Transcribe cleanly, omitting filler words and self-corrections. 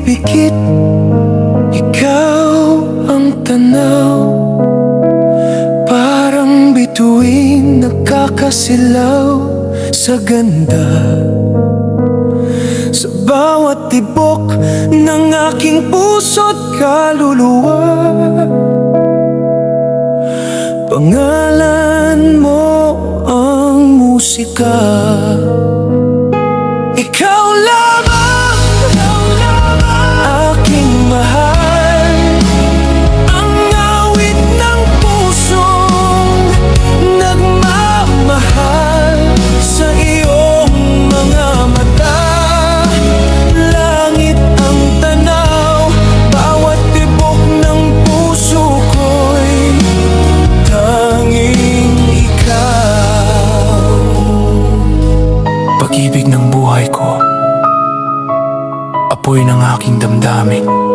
pikit, ikaw ang tanaw. Parang bituin nakakasilaw sa ganda. Sa bawat tibok ng aking puso't kaluluwa, pangalan mo ang musika. Ikaw lamang, aking mahal, ang awit ng pusong nagmamahal. Sa iyong mga mata, langit ang tanaw. Bawat tibok ng puso ko'y tanging ikaw. Pag-ibig ng buhay ko, apoy ng aking damdamin.